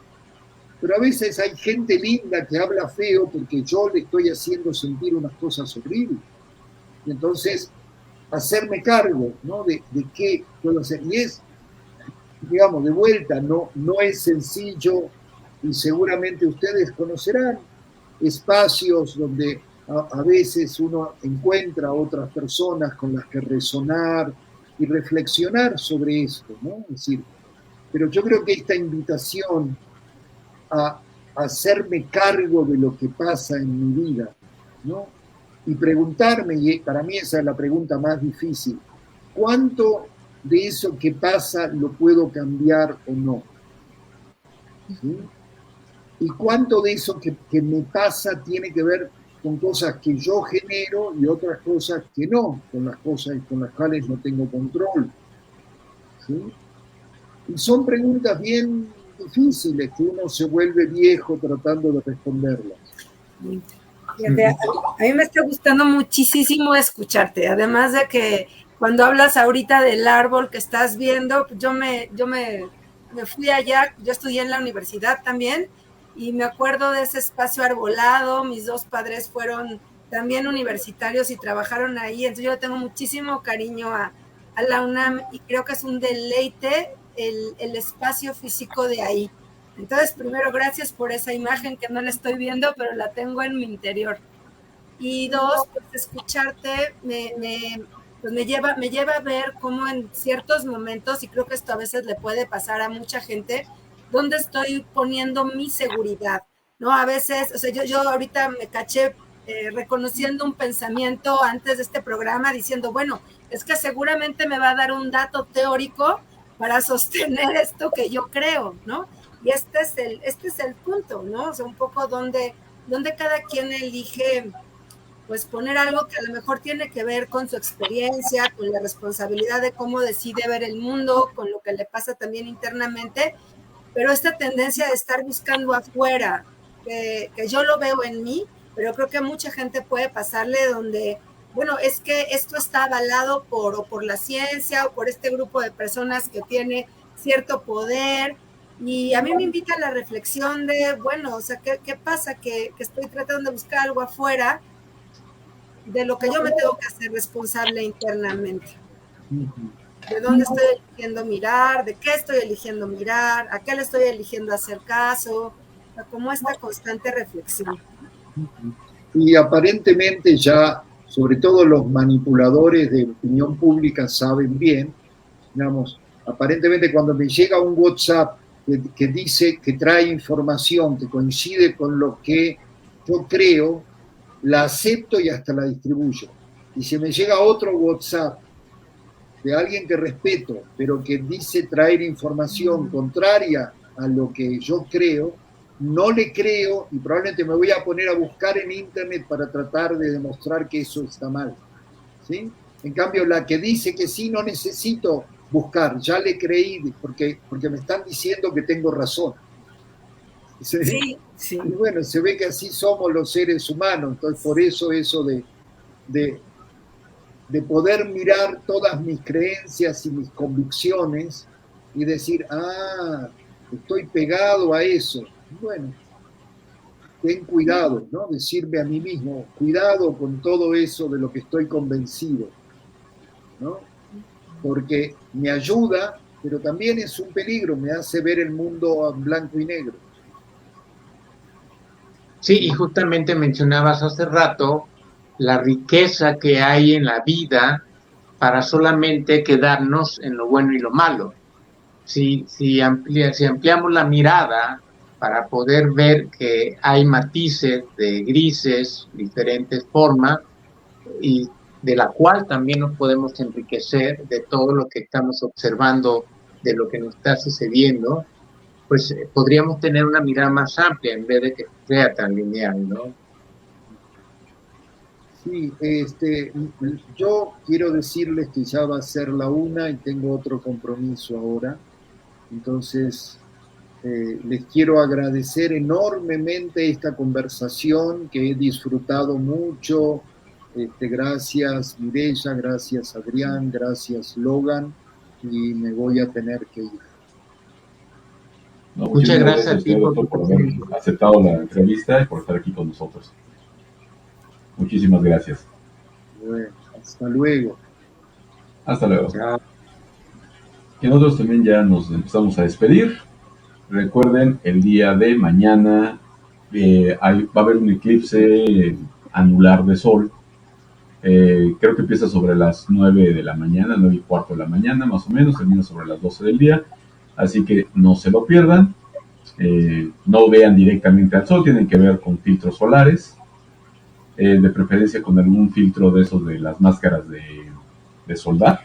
Pero a veces hay gente linda que habla feo porque yo le estoy haciendo sentir unas cosas horribles. Y entonces, hacerme cargo, ¿no? De qué puedo hacer. Y es, digamos, de vuelta, no es sencillo, y seguramente ustedes conocerán espacios donde a veces uno encuentra a otras personas con las que resonar y reflexionar sobre esto, ¿no? Es decir, pero yo creo que esta invitación a hacerme cargo de lo que pasa en mi vida, ¿no? Y preguntarme, y para mí esa es la pregunta más difícil, ¿cuánto de eso que pasa lo puedo cambiar o no? ¿Sí? ¿Y cuánto de eso que me pasa tiene que ver con cosas que yo genero y otras cosas que no, con las cosas con las cuales no tengo control? ¿Sí? Y son preguntas bien difíciles que uno se vuelve viejo tratando de responderlas. Fíjate, a mí me está gustando muchísimo escucharte, además de que cuando hablas ahorita del árbol que estás viendo, yo me fui allá, yo estudié en la universidad también, y me acuerdo de ese espacio arbolado. Mis dos padres fueron también universitarios y trabajaron ahí, entonces yo le tengo muchísimo cariño a la UNAM y creo que es un deleite el espacio físico de ahí. Entonces, primero, gracias por esa imagen que no la estoy viendo, pero la tengo en mi interior. Y dos, pues escucharte pues me lleva a ver cómo en ciertos momentos, y creo que esto a veces le puede pasar a mucha gente, dónde estoy poniendo mi seguridad, ¿no? A veces, o sea, yo ahorita me caché reconociendo un pensamiento antes de este programa diciendo, bueno, es que seguramente me va a dar un dato teórico para sostener esto que yo creo, ¿no? Y este es el punto, ¿no? O sea, un poco donde cada quien elige pues poner algo que a lo mejor tiene que ver con su experiencia, con la responsabilidad de cómo decide ver el mundo, con lo que le pasa también internamente, pero esta tendencia de estar buscando afuera, que yo lo veo en mí, pero creo que a mucha gente puede pasarle donde, bueno, es que esto está avalado por la ciencia o por este grupo de personas que tiene cierto poder, y a mí me invita a la reflexión de, bueno, o sea, ¿qué pasa? Que estoy tratando de buscar algo afuera de lo que yo me tengo que hacer responsable internamente. ¿De dónde estoy eligiendo mirar? ¿De qué estoy eligiendo mirar? ¿A qué le estoy eligiendo hacer caso? O sea, como esta constante reflexión. Y aparentemente ya, sobre todo los manipuladores de opinión pública saben bien, digamos, aparentemente cuando me llega un WhatsApp que dice que trae información que coincide con lo que yo creo, la acepto y hasta la distribuyo. Y si me llega otro WhatsApp de alguien que respeto, pero que dice traer información contraria a lo que yo creo, no le creo y probablemente me voy a poner a buscar en internet para tratar de demostrar que eso está mal, ¿sí? En cambio, la que dice que sí, no necesito buscar, ya le creí porque me están diciendo que tengo razón. Sí. Y bueno, se ve que así somos los seres humanos, entonces por eso de poder mirar todas mis creencias y mis convicciones y decir, estoy pegado a eso. Bueno, ten cuidado, ¿no? Decirme a mí mismo, cuidado con todo eso de lo que estoy convencido, ¿no? Porque me ayuda, pero también es un peligro, me hace ver el mundo en blanco y negro. Sí, y justamente mencionabas hace rato la riqueza que hay en la vida para solamente quedarnos en lo bueno y lo malo. Si ampliamos la mirada para poder ver que hay matices de grises, diferentes formas, y de la cual también nos podemos enriquecer de todo lo que estamos observando, de lo que nos está sucediendo, pues podríamos tener una mirada más amplia en vez de que sea tan lineal, ¿no? Sí, yo quiero decirles que ya va a ser la 1 y tengo otro compromiso ahora. Entonces, les quiero agradecer enormemente esta conversación que he disfrutado mucho. Gracias Mireya, gracias Adrián, gracias Logan, y me voy a tener que ir. No, muchas gracias a ti, doctor, por haber aceptado la entrevista y por estar aquí con nosotros. Muchísimas gracias. Bueno, hasta luego. Hasta luego. Chao. Y nosotros también ya nos empezamos a despedir. Recuerden, el día de mañana va a haber un eclipse anular de sol. Creo que empieza sobre las 9 de la mañana, 9:15 de la mañana más o menos, termina sobre las 12 del día. Así que no se lo pierdan. No vean directamente al sol, tienen que ver con filtros solares. De preferencia con algún filtro de esos de las máscaras de soldar.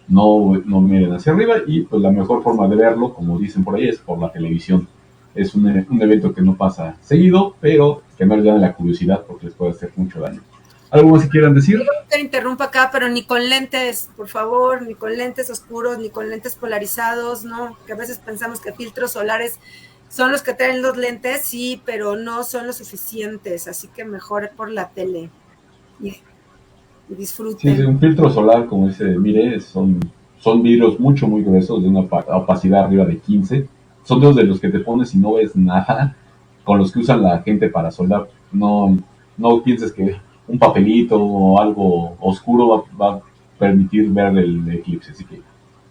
No miren hacia arriba, y pues la mejor forma de verlo, como dicen por ahí, es por la televisión. Es un evento que no pasa seguido, pero que no les da la curiosidad porque les puede hacer mucho daño. ¿Algo más que quieran decir? No te interrumpa acá, pero ni con lentes, por favor, ni con lentes oscuros, ni con lentes polarizados, ¿no? Que a veces pensamos que filtros solares son los que traen los lentes, sí, pero no son los suficientes, así que mejor por la tele y disfruten. Sí, un filtro solar, como dice, mire, son vidrios muy gruesos, de una opacidad arriba de 15. Son de los que te pones y no ves nada, con los que usan la gente para soldar. No pienses que un papelito o algo oscuro va a permitir ver el eclipse. Así que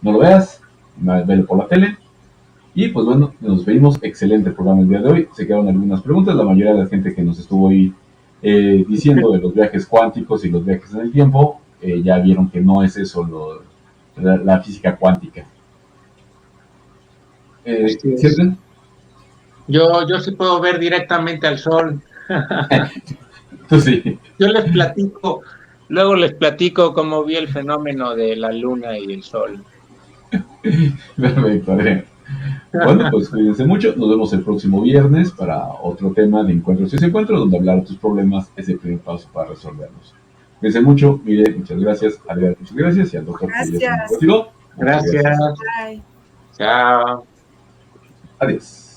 no lo veas, velo por la tele. Y pues bueno, nos despedimos. Excelente programa el día de hoy. Se quedaron algunas preguntas. La mayoría de la gente que nos estuvo ahí diciendo de los viajes cuánticos y los viajes en el tiempo, ya vieron que no es eso la física cuántica. ¿Cierto? Yo sí puedo ver directamente al sol. Tú sí. Yo luego les platico cómo vi el fenómeno de la luna y el sol. Perfecto, Adrián. Bueno, pues cuídense mucho. Nos vemos el próximo viernes para otro tema de encuentros y desencuentros, donde hablar de tus problemas es el primer paso para resolverlos. Cuídense mucho. Mire, muchas gracias. Adrián, muchas gracias. Y al doctor. Gracias. Gracias. Bye. Chao. Adiós.